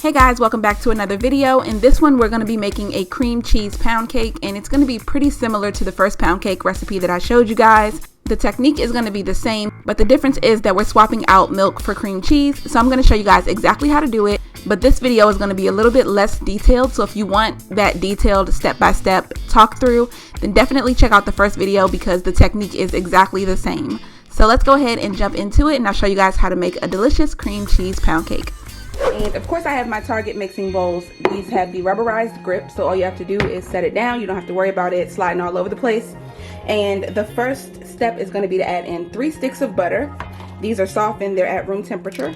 Hey guys, welcome back to another video. In this one we're going to be making a cream cheese pound cake, and it's going to be pretty similar to the first pound cake recipe that I showed you guys. The technique is going to be the same, but the difference is that we're swapping out milk for cream cheese. So I'm going to show you guys exactly how to do it, but this video is going to be a little bit less detailed. So if you want that detailed step-by-step talk through, then definitely check out the first video because the technique is exactly the same. So let's go ahead and jump into it, and I'll show you guys how to make a delicious cream cheese pound cake. And of course I have my Target mixing bowls. These have the rubberized grip, so all you have to do is set it down. You don't have to worry about it sliding all over the place. And the first step is going to be to add in 3 sticks of butter. These are softened, they're at room temperature.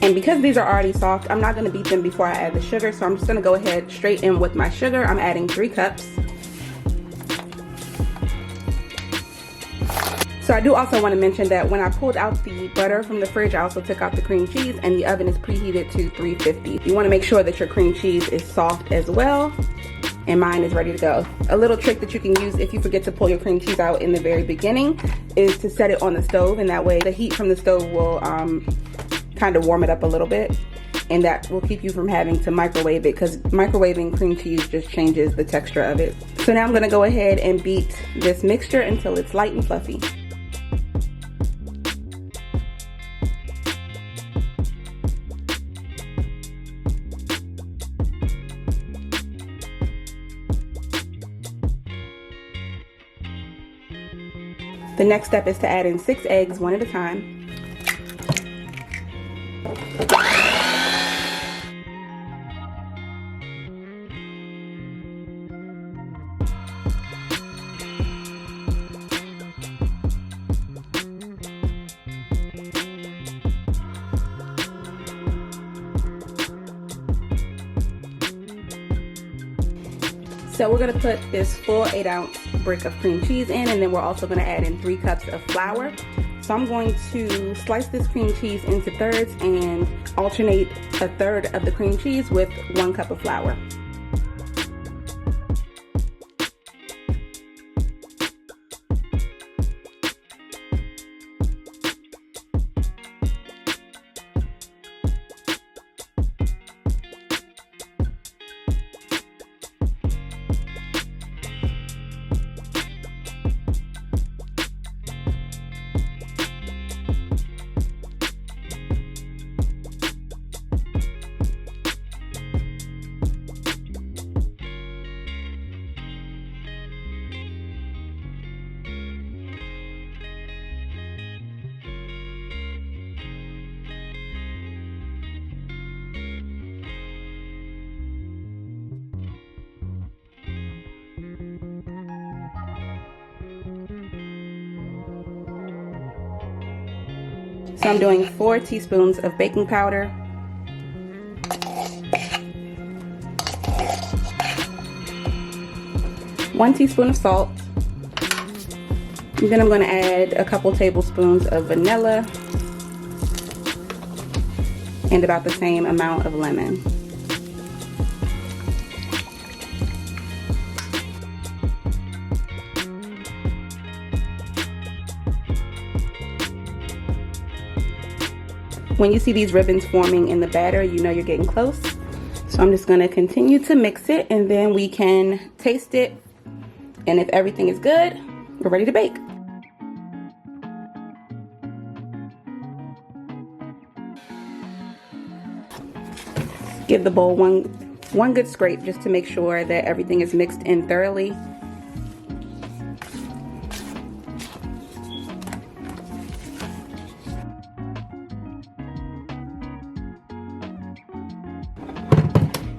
And because these are already soft, I'm not going to beat them before I add the sugar, so I'm just going to go ahead straight in with my sugar. I'm adding 3 cups. So I do also want to mention that when I pulled out the butter from the fridge, I also took out the cream cheese, and the oven is preheated to 350. You want to make sure that your cream cheese is soft as well, and mine is ready to go. A little trick that you can use if you forget to pull your cream cheese out in the very beginning is to set it on the stove, and that way the heat from the stove will kind of warm it up a little bit, and that will keep you from having to microwave it, because microwaving cream cheese just changes the texture of it. So now I'm going to go ahead and beat this mixture until it's light and fluffy. The next step is to add in 6 eggs, one at a time. So we're going to put this full 8-ounce brick of cream cheese in, and then we're also going to add in 3 cups of flour. So I'm going to slice this cream cheese into thirds and alternate a third of the cream cheese with 1 cup of flour. So I'm doing 4 teaspoons of baking powder, 1 teaspoon of salt, and then I'm going to add a couple tablespoons of vanilla and about the same amount of lemon. When you see these ribbons forming in the batter, you know you're getting close. So I'm just going to continue to mix it, and then we can taste it. And if everything is good, we're ready to bake. Give the bowl one good scrape just to make sure that everything is mixed in thoroughly.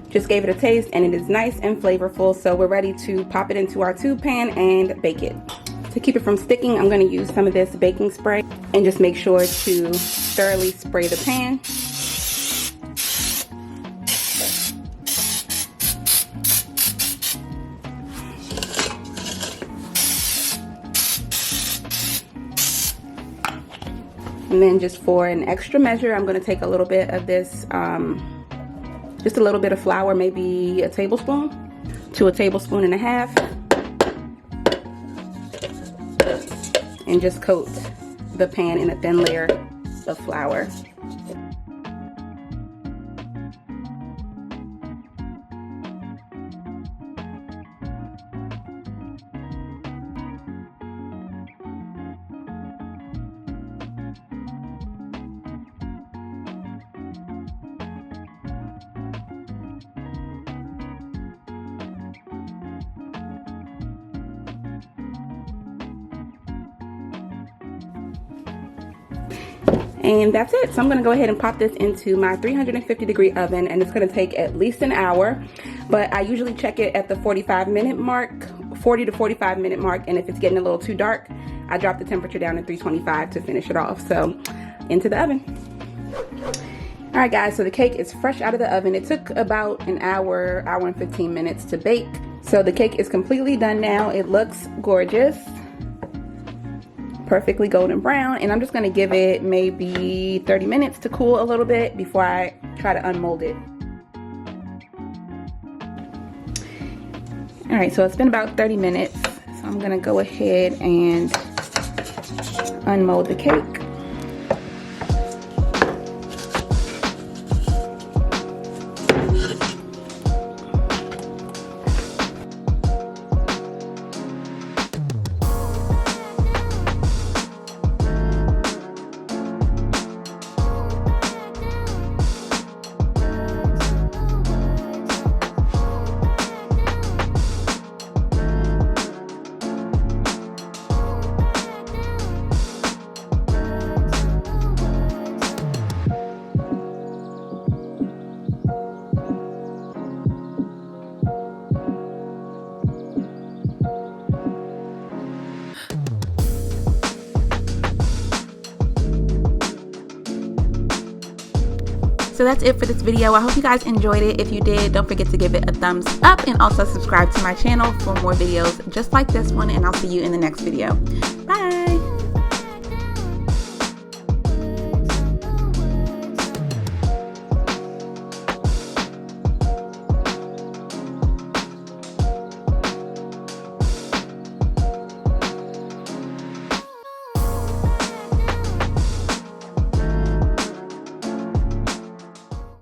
Just gave it a taste, and it is nice and flavorful, so we're ready to pop it into our tube pan and bake it. To keep it from sticking, I'm going to use some of this baking spray and just make sure to thoroughly spray the pan. And then just for an extra measure, I'm going to take a little bit of this just a little bit of flour, maybe a tablespoon to a tablespoon and a half. and just coat the pan in a thin layer of flour. And that's it. So I'm going to go ahead and pop this into my 350-degree oven, and it's going to take at least an hour, but I usually check it at the 45-minute mark, 40 to 45-minute mark, and if it's getting a little too dark, I drop the temperature down to 325 to finish it off. So into the oven. All right, guys, so the cake is fresh out of the oven. It took about an hour and 15 minutes to bake. So the cake is completely done now. It looks gorgeous. Perfectly golden brown, and I'm just going to give it maybe 30 minutes to cool a little bit before I try to unmold it. All right, so it's been about 30 minutes, so I'm going to go ahead and unmold the cake. So that's it for this video. I hope you guys enjoyed it. If you did, don't forget to give it a thumbs up and also subscribe to my channel for more videos just like this one, and I'll see you in the next video. Bye!